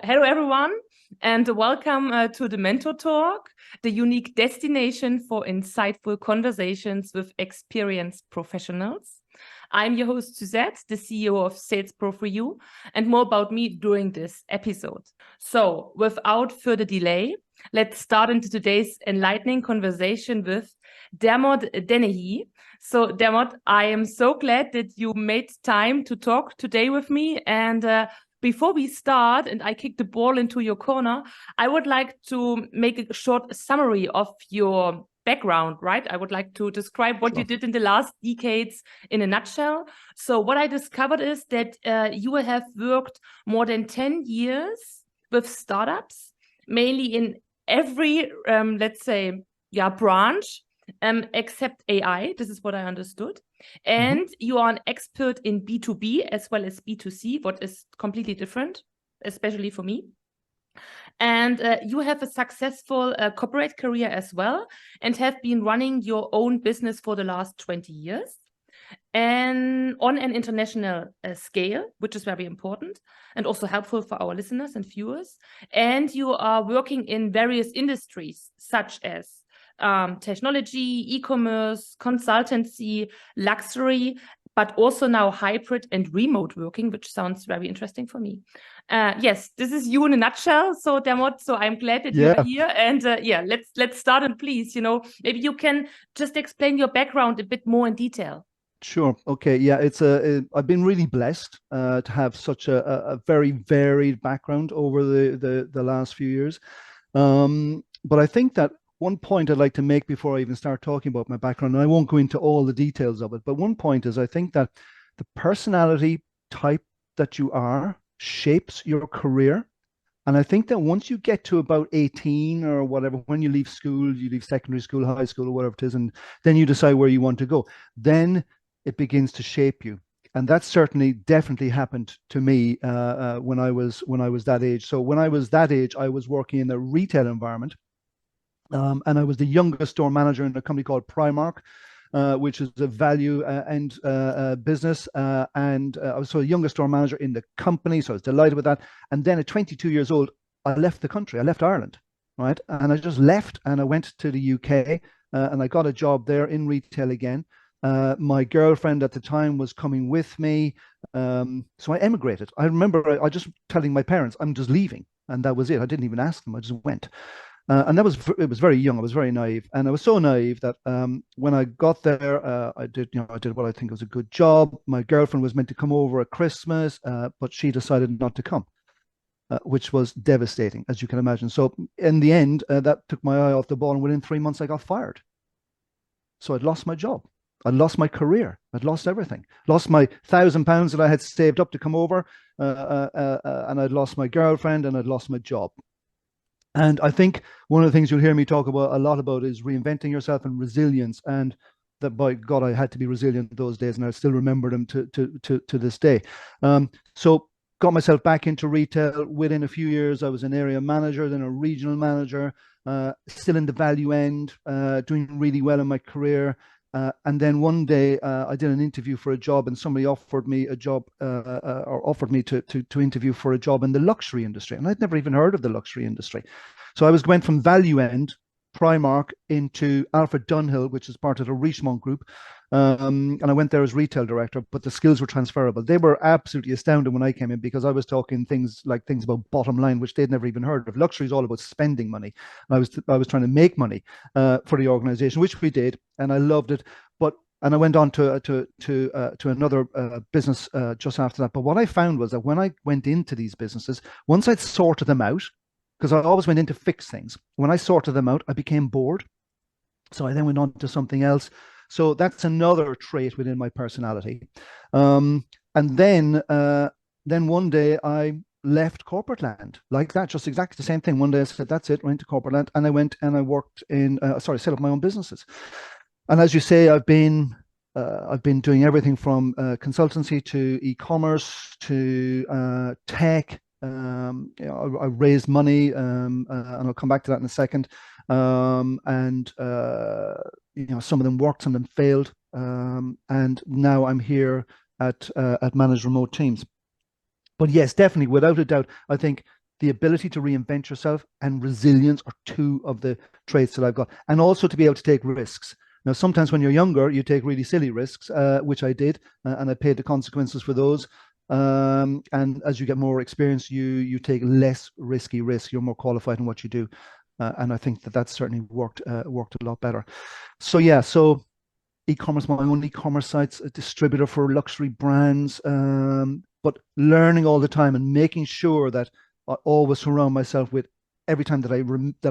hello everyone, and welcome to the Mentor Talk, the unique destination for insightful conversations with experienced professionals. I'm your host, Suzette, the CEO of Sales Pro for You, and more about me during this episode. So, without further delay, let's start into today's enlightening conversation with Dermot Dennehy. So, Dermot, I am so glad that you made time to talk today with me. And before we start, and I kick the ball into your corner, I would like to make a short summary of your background, right? I would like to describe what you did in the last decades in a nutshell. So what I discovered is that you have worked more than 10 years with startups, mainly in every, let's say, branch, except AI. This is what I understood. And you are an expert in B2B as well as B2C, what is completely different, especially for me. And you have a successful corporate career as well, and have been running your own business for the last 20 years. And on an international scale, which is very important and also helpful for our listeners and viewers. And you are working in various industries, such as technology, e-commerce, consultancy, luxury, but also now hybrid and remote working, which sounds very interesting for me. Yes, this is you in a nutshell. So Dermot, so I'm glad that you're here. And let's start. And please, maybe you can just explain your background a bit more in detail. Sure. Okay. Yeah, I've been really blessed to have such a very varied background over the last few years. But I think that one point I'd like to make before I even start talking about my background, and I won't go into all the details of it, but one point is I think that the personality type that you are shapes your career. And I think that once you get to about 18 or whatever, when you leave school, you leave secondary school, high school, or whatever it is, and then you decide where you want to go, then it begins to shape you. And that definitely happened to me when I was that age. So when I was that age, I was working in a retail environment. And I was the youngest store manager in a company called Primark, which is a value end business. And I was the youngest store manager in the company. So I was delighted with that. And then at 22 years old, I left the country. I left Ireland, right? And I just left and I went to the UK and I got a job there in retail again. My girlfriend at the time was coming with me. So I emigrated. I remember I just telling my parents, I'm just leaving. And that was it. I didn't even ask them. I just went. And it was very young. I was very naive, and I was so naive that when I got there, I did what I think was a good job. My girlfriend was meant to come over at Christmas, but she decided not to come, which was devastating, as you can imagine. So in the end, that took my eye off the ball, and within 3 months, I got fired. So I'd lost my job. I'd lost my career. I'd lost everything. Lost my £1,000 that I had saved up to come over, and I'd lost my girlfriend, and I'd lost my job. And I think one of the things you'll hear me talk about a lot about is reinventing yourself and resilience. And that, by God, I had to be resilient those days, and I still remember them to this day. So got myself back into retail. Within a few years, I was an area manager, then a regional manager, still in the value end, doing really well in my career. And then one day I did an interview for a job, and somebody offered me a job or offered me to interview for a job in the luxury industry. And I'd never even heard of the luxury industry. So I went from value end, Primark, into Alpha Dunhill, which is part of the Richemont Group. And I went there as retail director, but the skills were transferable. They were absolutely astounded when I came in, because I was talking things about bottom line, which they'd never even heard of. Luxury is all about spending money. And I was trying to make money for the organization, which we did, and I loved it. And I went on to another business just after that. But what I found was that when I went into these businesses, once I'd sorted them out, because I always went in to fix things, when I sorted them out, I became bored. So I then went on to something else. So that's another trait within my personality. And then one day I left corporate land like that, just exactly the same thing. One day I said, that's it, went to corporate land, and I went and I worked set up my own businesses. And as you say, I've been doing everything from consultancy to e-commerce to tech. I raised money, and I'll come back to that in a second. And some of them worked, some of them failed. And now I'm here at Managed Remote Teams. But yes, definitely, without a doubt, I think the ability to reinvent yourself and resilience are two of the traits that I've got. And also to be able to take risks. Now, sometimes when you're younger, you take really silly risks, which I did, and I paid the consequences for those. And as you get more experience, you take less risky risks. You're more qualified in what you do, and I think that certainly worked a lot better. So yeah, so e-commerce, my own e-commerce sites, a distributor for luxury brands, but learning all the time and making sure that I always surround myself with, every time that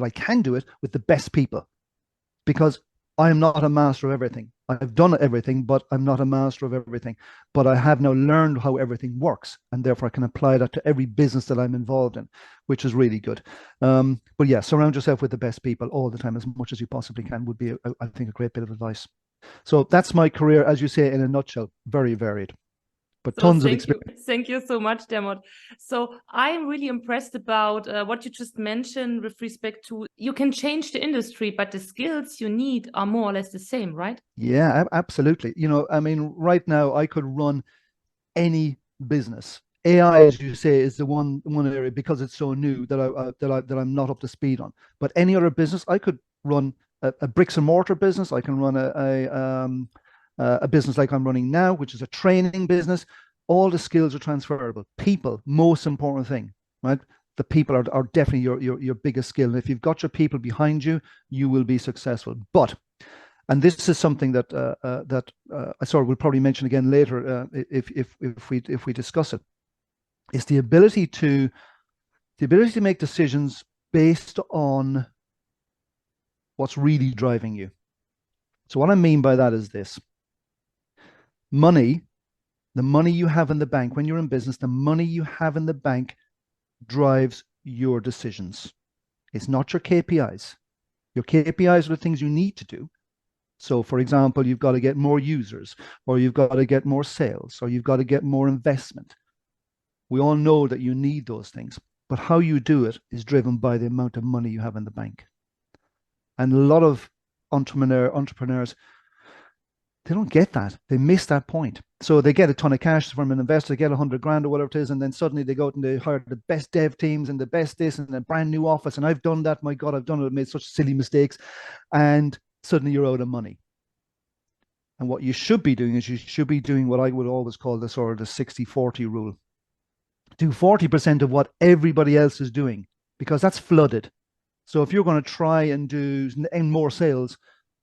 I can do it, with the best people, because I am not a master of everything. I've done everything, but I'm not a master of everything. But I have now learned how everything works, and therefore I can apply that to every business that I'm involved in, which is really good. But yeah, surround yourself with the best people all the time, as much as you possibly can, would be, I think, a great bit of advice. So that's my career, as you say, in a nutshell. Very varied, but tons of experience. Thank you so much, Dermot. So I'm really impressed about what you just mentioned with respect to, you can change the industry, but the skills you need are more or less the same, right? Yeah, absolutely. You know, I mean, right now I could run any business. AI, as you say, is the one area, because it's so new, that I'm not up to speed on. But any other business, I could run a bricks and mortar business. I can run a business like I'm running now, which is a training business. All the skills are transferable. People, most important thing, right? The people are definitely your biggest skill. And if you've got your people behind you, you will be successful. But, and this is something that I sort of will probably mention again later, if we discuss it, is the ability to make decisions based on what's really driving you. So what I mean by that is this: money, the money you have in the bank when you're in business, the money you have in the bank drives your decisions. It's not your KPIs. Your KPIs are the things you need to do. So, for example, you've got to get more users, or you've got to get more sales, or you've got to get more investment. We all know that you need those things, but how you do it is driven by the amount of money you have in the bank. And a lot of entrepreneurs, they don't get that. They miss that point. So they get a ton of cash from an investor, they get 100 grand or whatever it is, and then suddenly they go out and they hire the best dev teams and the best this and a brand new office. And I've done that. My God, I've done it. I've made such silly mistakes. And suddenly you're out of money. And what you should be doing is you should be doing what I would always call the sort of the 60-40 rule. Do 40% of what everybody else is doing, because that's flooded. So if you're going to try and do more sales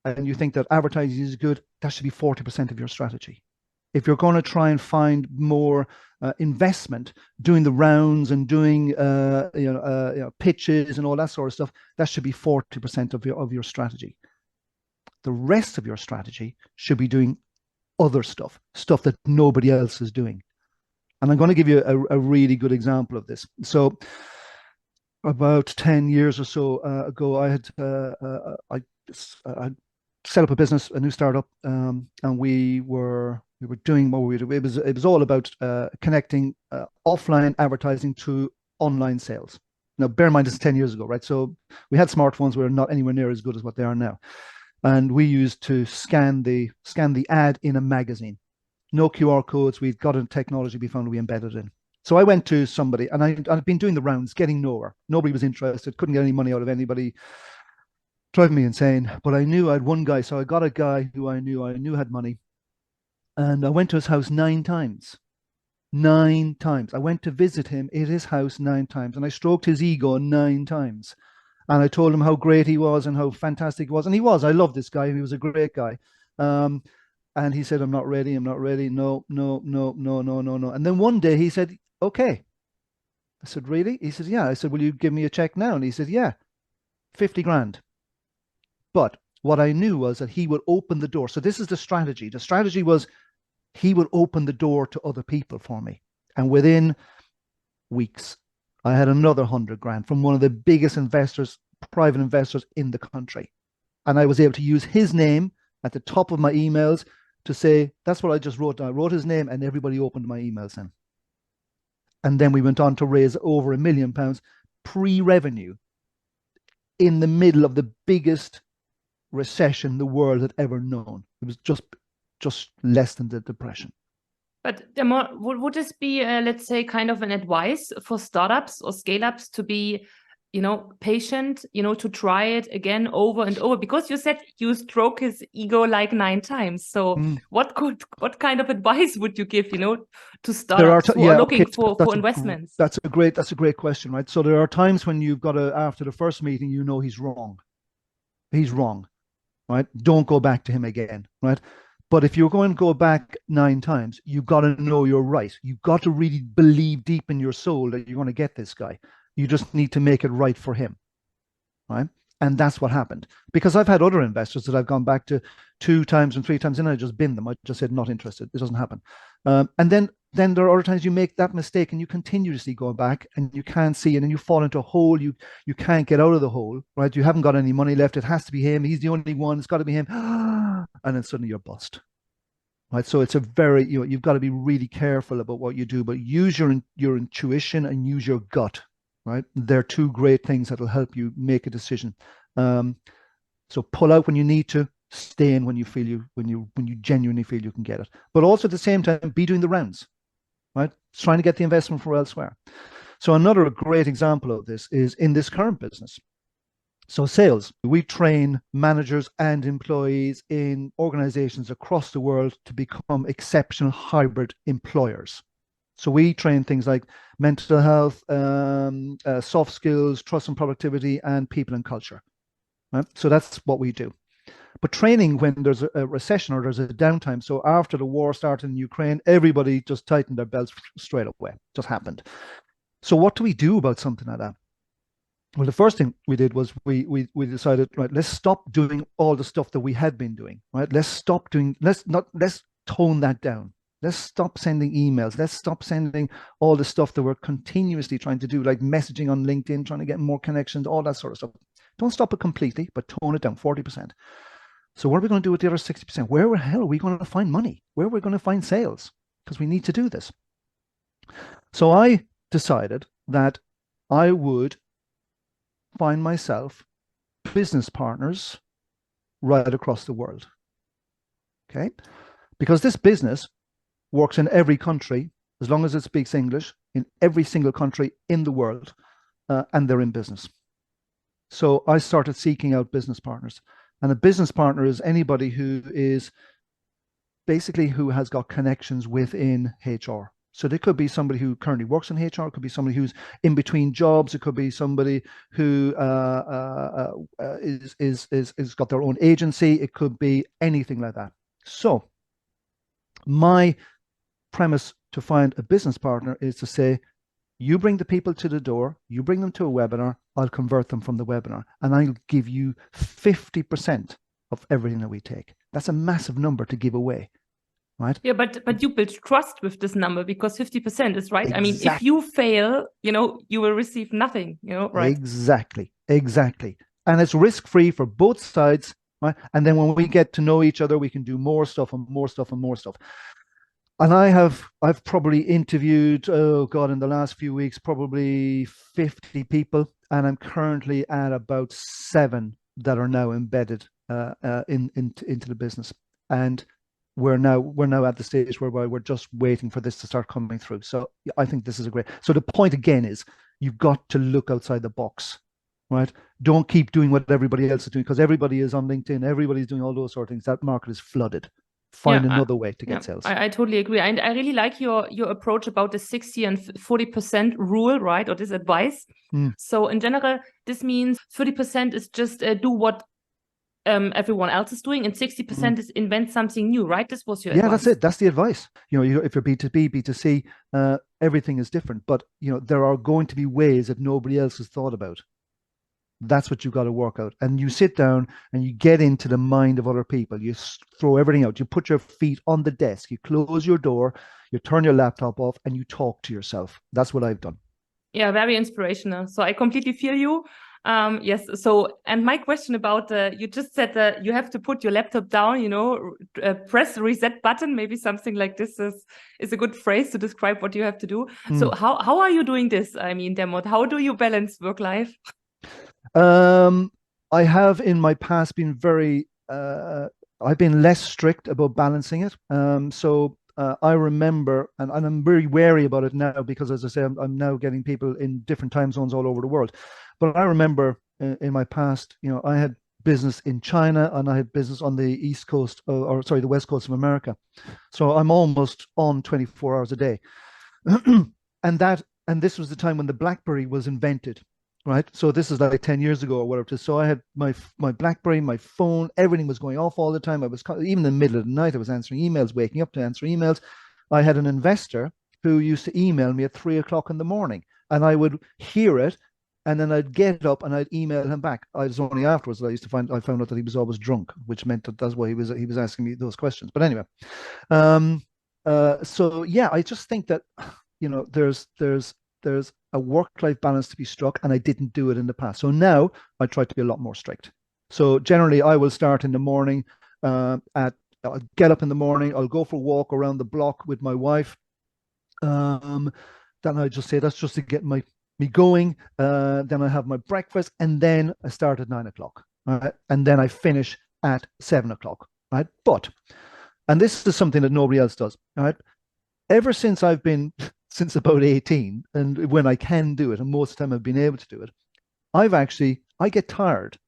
and you think that advertising is good, that should be 40% of your strategy. If you're going to try and find more investment, doing the rounds and doing pitches and all that sort of stuff, that should be 40% of your strategy. The rest of your strategy should be doing other stuff that nobody else is doing. And I'm going to give you a really good example of this. So about 10 years or so ago, I set up a business, a new startup, and we were doing what we do. It was all about connecting offline advertising to online sales. Now, bear in mind, this is 10 years ago, right? So we had smartphones, we were not anywhere near as good as what they are now. And we used to scan the ad in a magazine. No QR codes. We'd got a technology we found we embedded in. So I went to somebody, and I'd been doing the rounds, getting nowhere. Nobody was interested, couldn't get any money out of anybody, driving me insane. But I knew I had one guy, so I got a guy who I knew had money. And I went to his house 9 times. 9 times. I went to visit him at his house 9 times, and I stroked his ego 9 times. And I told him how great he was and how fantastic he was. And he was. I love this guy. He was a great guy. And he said, I'm not ready. I'm not ready. No. And then one day he said, okay. I said, really? He said, yeah. I said, will you give me a check now? And he said, yeah, 50 grand. But what I knew was that he would open the door. So this is the strategy. The strategy was he would open the door to other people for me. And within weeks, I had another 100 grand from one of the biggest investors, private investors in the country. And I was able to use his name at the top of my emails to say, that's what I just wrote down. I wrote his name and everybody opened my emails in. And then we went on to raise over £1 million pre-revenue in the middle of the biggest recession the world had ever known. It was just less than the Depression. But Dermot, would this be, let's say, kind of an advice for startups or scale-ups to be, patient, to try it again over and over? Because you said you stroke his ego like 9 times. So what kind of advice would you give, to startups who are looking for investments? That's a great question, right? So there are times when you've got to, after the first meeting, he's wrong. He's wrong, right? Don't go back to him again, right? But if you're going to go back 9 times, you've got to know you're right. You've got to really believe deep in your soul that you're going to get this guy. You just need to make it right for him, right? And that's what happened. Because I've had other investors that I've gone back to 2 times and 3 times, and I just bin them. I just said, not interested. It doesn't happen. And then there are other times you make that mistake and you continuously go back and you can't see it and you fall into a hole. You can't get out of the hole, right? You haven't got any money left. It has to be him. He's the only one. It's got to be him. And then suddenly you're bust, right? So it's a very, you've got to be really careful about what you do, but use your intuition and use your gut, right? They're 2 great things that will help you make a decision. So pull out when you need to, stay in when you feel when you genuinely feel you can get it. But also at the same time, be doing the rounds, right? Trying to get the investment from elsewhere. So another great example of this is in this current business. So sales, we train managers and employees in organizations across the world to become exceptional hybrid employers. So we train things like mental health, soft skills, trust and productivity, and people and culture. Right? So that's what we do. But training when there's a recession or there's a downtime. So after the war started in Ukraine, everybody just tightened their belts straight away. It just happened. So what do we do about something like that? Well, the first thing we did was we decided, right, let's stop doing all the stuff that we had been doing, right? Let's tone that down. Let's stop sending emails. Let's stop sending all the stuff that we're continuously trying to do, like messaging on LinkedIn, trying to get more connections, all that sort of stuff. Don't stop it completely, but tone it down 40%. So what are we going to do with the other 60%? Where the hell are we going to find money? Where are we going to find sales? Because we need to do this. So I decided that I would find myself business partners right across the world. Okay? Because this business works in every country, as long as it speaks English, in every single country in the world, and they're in business. So I started seeking out business partners. And a business partner is anybody who has got connections within HR. So they could be somebody who currently works in HR, it could be somebody who's in between jobs, it could be somebody who is got their own agency, it could be anything like that. So my premise to find a business partner is to say, you bring the people to the door, you bring them to a webinar, I'll convert them from the webinar, and I'll give you 50% of everything that we take. That's a massive number to give away, right? Yeah, but you build trust with this number because 50% is right. Exactly. I mean, if you fail, you will receive nothing, right? Exactly. And it's risk-free for both sides, right? And then when we get to know each other, we can do more stuff and more stuff and more stuff. And I've probably interviewed, in the last few weeks, probably 50 people, and I'm currently at about 7 that are now embedded into the business. And we're now at the stage whereby we're just waiting for this to start coming through. So I think this is a great. So the point again is you've got to look outside the box, right? Don't keep doing what everybody else is doing, because everybody is on LinkedIn, everybody's doing all those sort of things. That market is flooded. Find another way to get sales. I totally agree. And I really like your approach about the 60 and 40% rule, right? Or this advice. So in general, this means 30% is just do what everyone else is doing, and 60% is invent something new, right? This was your advice. That's it. That's the advice. If you're B2B, B2C, everything is different. But there are going to be ways that nobody else has thought about. That's what you've got to work out. And you sit down and you get into the mind of other people. You throw everything out. You put your feet on the desk. You close your door. You turn your laptop off and you talk to yourself. That's what I've done. Yeah, very inspirational. So I completely feel you. Yes. So, and my question about, you just said you have to put your laptop down, press the reset button. Maybe something like this is a good phrase to describe what you have to do. So how are you doing this? I mean, Dermot, how do you balance work life? I have in my past been I've been less strict about balancing it. So I remember, and I'm very wary about it now because, as I say, I'm now getting people in different time zones all over the world. But I remember in my past, I had business in China and I had business on the East Coast, or sorry, the West Coast of America. So I'm almost on 24 hours a day. And this was the time when the BlackBerry was invented, right? So this is like 10 years ago or whatever it is. So I had my BlackBerry, my phone, everything was going off all the time. I was, even in the middle of the night, I was answering emails, waking up to answer emails. I had an investor who used to email me at 3 o'clock in the morning, and I would hear it, and then I'd get up and I'd email him back. I was only afterwards that I found out that he was always drunk, which meant that's why he was asking me those questions. But anyway, so yeah, I just think that there's a work-life balance to be struck, and I didn't do it in the past. So now I try to be a lot more strict. So generally, I will start in the morning. I'll get up in the morning. I'll go for a walk around the block with my wife. Then I just say that's just to get me going. Then I have my breakfast, and then I start at 9 o'clock. Right? And then I finish at 7 o'clock. Right? And this is something that nobody else does. All right. Ever since I've been since about 18, and when I can do it, and most of the time I've been able to do it, I get tired,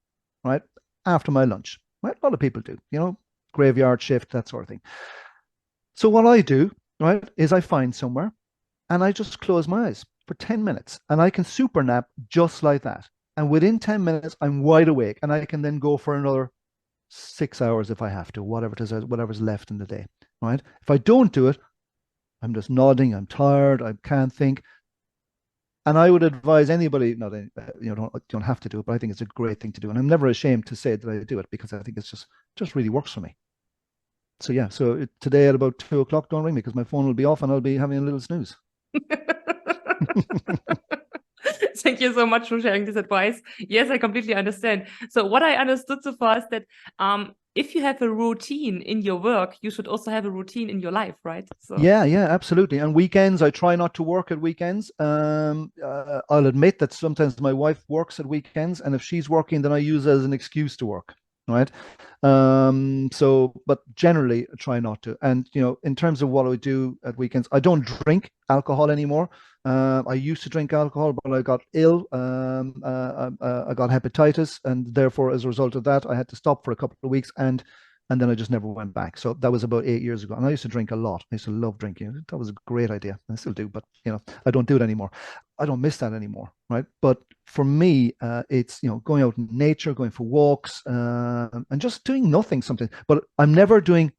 right, after my lunch. Right? A lot of people do, graveyard shift, that sort of thing. So what I do, right, is I find somewhere and I just close my eyes for 10 minutes and I can super nap just like that. And within 10 minutes, I'm wide awake and I can then go for another 6 hours if I have to, whatever it is, whatever's left in the day, right? If I don't do it, I'm just nodding, I'm tired, I can't think. And I would advise anybody, not don't have to do it, but I think it's a great thing to do. And I'm never ashamed to say that I do it because I think it's just really works for me. So yeah, today at about 2 o'clock, don't ring me because my phone will be off and I'll be having a little snooze. Thank you so much for sharing this advice. Yes, I completely understand. So what I understood so far is that if you have a routine in your work, you should also have a routine in your life, right? So yeah, absolutely. And weekends, I try not to work at weekends. I'll admit that sometimes my wife works at weekends, and if she's working, then I use it as an excuse to work, right? But generally I try not to. And in terms of what I do at weekends, I don't drink alcohol anymore. I used to drink alcohol, but I got ill. I got hepatitis, and therefore, as a result of that, I had to stop for a couple of weeks, and then I just never went back. So that was about 8 years ago, and I used to drink a lot. I used to love drinking. That was a great idea. I still do, but I don't do it anymore. I don't miss that anymore, right? But for me, it's going out in nature, going for walks, and just doing nothing sometimes. But I'm never doing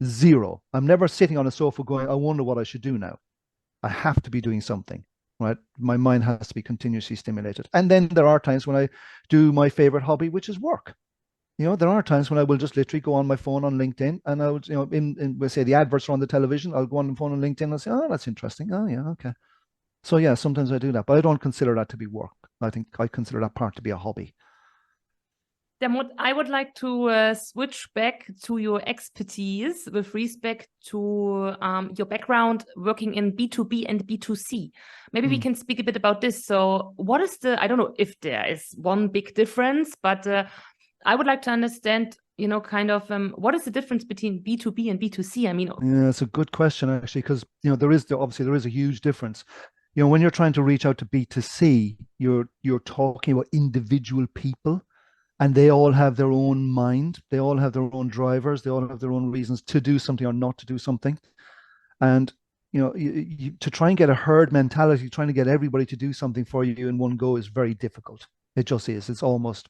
zero. I'm never sitting on a sofa going, I wonder what I should do now. I have to be doing something, right? My mind has to be continuously stimulated. And then there are times when I do my favorite hobby, which is work. There are times when I will just literally go on my phone on LinkedIn, and I would, we'll say the adverts are on the television. I'll go on the phone on LinkedIn and say, oh, that's interesting. Oh, yeah, okay. So yeah, sometimes I do that, but I don't consider that to be work. I think I consider that part to be a hobby. Dermot, I would like to switch back to your expertise with respect to your background working in B2B and B2C. Maybe we can speak a bit about this. So what is I don't know if there is one big difference, but I would like to understand, what is the difference between B2B and B2C? I mean, yeah, it's a good question actually, because there is a huge difference. When you're trying to reach out to B2C, you're talking about individual people. And they all have their own mind. They all have their own drivers. They all have their own reasons to do something or not to do something. And, to try and get a herd mentality, trying to get everybody to do something for you in one go is very difficult. It just is. It's almost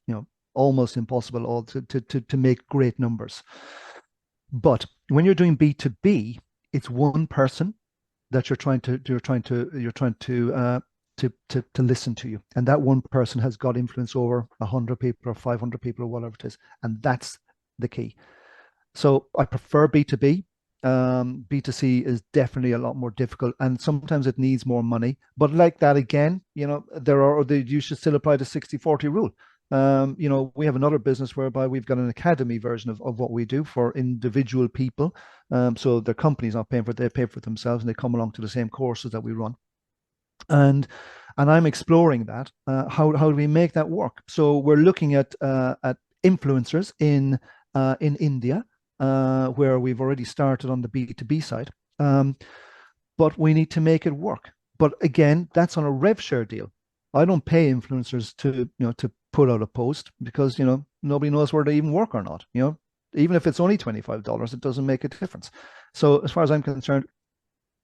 impossible to make great numbers. But when you're doing B2B, it's one person that you're trying to listen to you, and that one person has got influence over 100 people or 500 people or whatever it is, and that's the key. So I prefer B2B. B2C is definitely a lot more difficult, and sometimes it needs more money, but like that again, you should still apply the 60-40 rule. We have another business whereby we've got an academy version of what we do for individual people, so their company's not paying for it, they pay for it themselves, and they come along to the same courses that we run. And I'm exploring that. How do we make that work? So we're looking at influencers in India, where we've already started on the B2B side. But we need to make it work. But again, that's on a rev share deal. I don't pay influencers to put out a post because nobody knows whether they even work or not. Even if it's only $25, it doesn't make a difference. So as far as I'm concerned,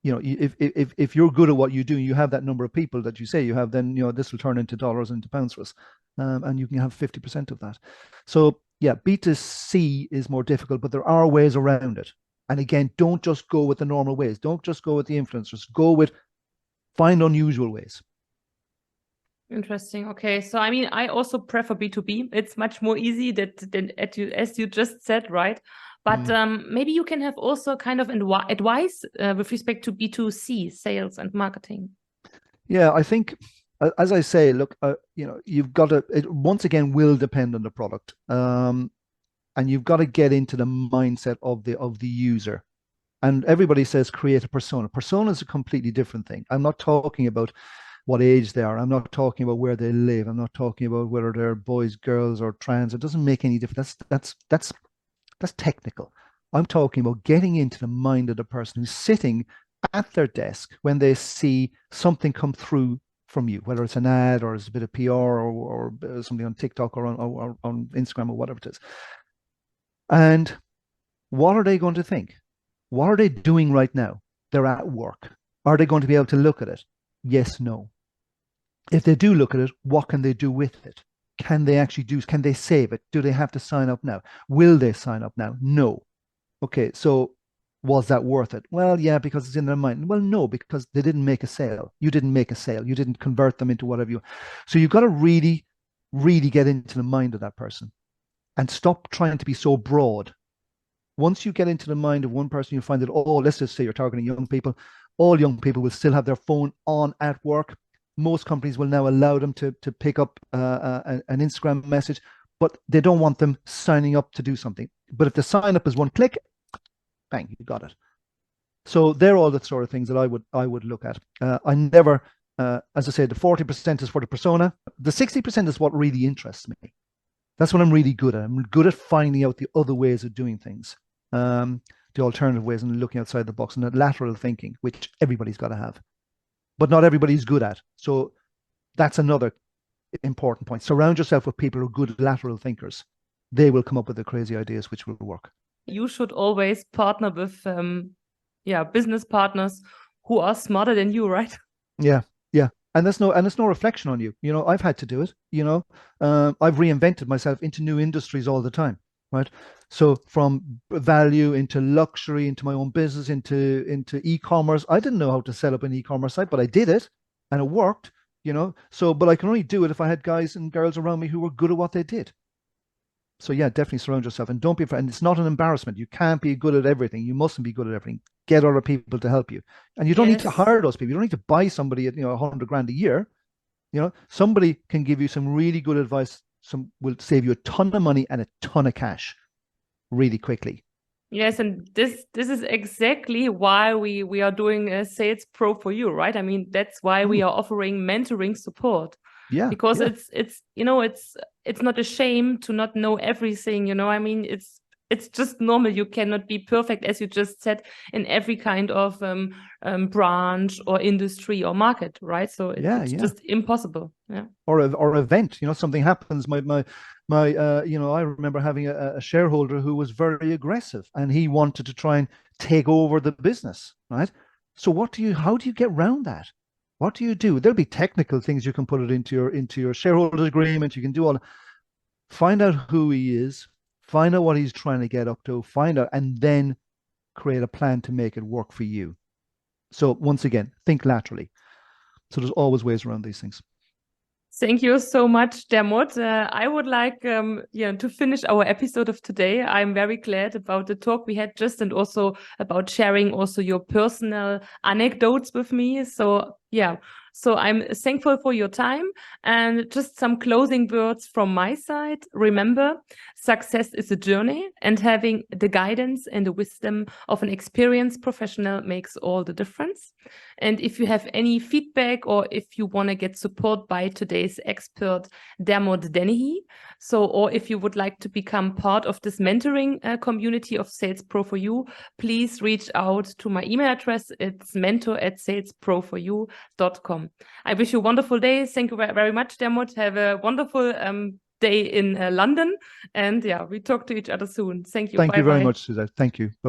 if you're good at what you do, you have that number of people that you say you have, then this will turn into dollars, into pounds for us, and you can have 50% of that. So yeah, B2C is more difficult, but there are ways around it. And again, don't just go with the normal ways. Don't just go with the influencers. Find unusual ways. Interesting. Okay, so I mean, I also prefer B2B. It's much more easy than as you just said, right? But maybe you can have also kind of advice with respect to B2C, sales and marketing. Yeah, I think, as I say, look, you've got to, it once again will depend on the product, and you've got to get into the mindset of the user. And everybody says create a persona. Persona is a completely different thing. I'm not talking about what age they are. I'm not talking about where they live. I'm not talking about whether they're boys, girls, or trans. It doesn't make any difference. That's technical. I'm talking about getting into the mind of the person who's sitting at their desk when they see something come through from you, whether it's an ad or it's a bit of PR or something on TikTok or on Instagram or whatever it is. And what are they going to think? What are they doing right now? They're at work. Are they going to be able to look at it? Yes, no. If they do look at it, what can they do with it? Can they save it? Do they have to sign up now? Will they sign up now? No. Okay, so was that worth it? Well, yeah, because it's in their mind. Well, no, because they didn't make a sale. You didn't make a sale. You didn't convert them into whatever you. So you've got to really, really get into the mind of that person and stop trying to be so broad. Once you get into the mind of one person, you find that, let's just say you're targeting young people. All young people will still have their phone on at work. Most companies will now allow them to pick up an Instagram message, but they don't want them signing up to do something. But if the sign up is one click, bang, you got it. So they're all the sort of things that I would look at. I never, as I said, the 40% is for the persona. The 60% is what really interests me. That's what I'm really good at. I'm good at finding out the other ways of doing things, the alternative ways, and looking outside the box, and that lateral thinking, which everybody's got to have, but not everybody's good at. So that's another important point. Surround yourself with people who are good lateral thinkers. They will come up with the crazy ideas which will work. You should always partner with business partners who are smarter than you, right? Yeah. And it's no reflection on you. I've had to do it. I've reinvented myself into new industries all the time, right? So from value into luxury, into my own business, into e-commerce. I didn't know how to set up an e-commerce site, but I did it and it worked, So, but I can only do it if I had guys and girls around me who were good at what they did. So yeah, definitely surround yourself, and don't be afraid. And it's not an embarrassment. You can't be good at everything. You mustn't be good at everything. Get other people to help you, and you don't need to hire those people. You don't need to buy somebody at $100,000 a year. Somebody can give you some really good advice. Some will save you a ton of money and a ton of cash, really quickly. Yes, and this is exactly why we are doing a Sales Pro for you, right? I mean, that's why we are offering mentoring support. Yeah, because it's not a shame to not know everything. I mean, it's just normal. You cannot be perfect, as you just said, in every kind of branch or industry or market, right? So it's just impossible. Yeah. Or event, something happens. I remember having a shareholder who was very aggressive, and he wanted to try and take over the business, right? So how do you get around that? What do you do? There'll be technical things you can put it into your shareholders agreement. You can do all. Find out who he is, find out what he's trying to get up to, find out, and then create a plan to make it work for you. So once again, think laterally. So there's always ways around these things. Thank you so much, Dermot. I would like to finish our episode of today. I'm very glad about the talk we had just, and also about sharing also your personal anecdotes with me. So yeah, So I'm thankful for your time, and just some closing words from my side. Remember, success is a journey, and having the guidance and the wisdom of an experienced professional makes all the difference. And if you have any feedback, or if you want to get support by today's expert Dermot Dennehy, or if you would like to become part of this mentoring community of Sales Pro for You, please reach out to my email address. It's mentor@salesproforyou.com. I wish you a wonderful day. Thank you very much, Dermot. Have a wonderful day in London. And yeah, we talk to each other soon. Thank you. Thank you very Bye-bye. much, Suzette. Thank you. Bye-bye.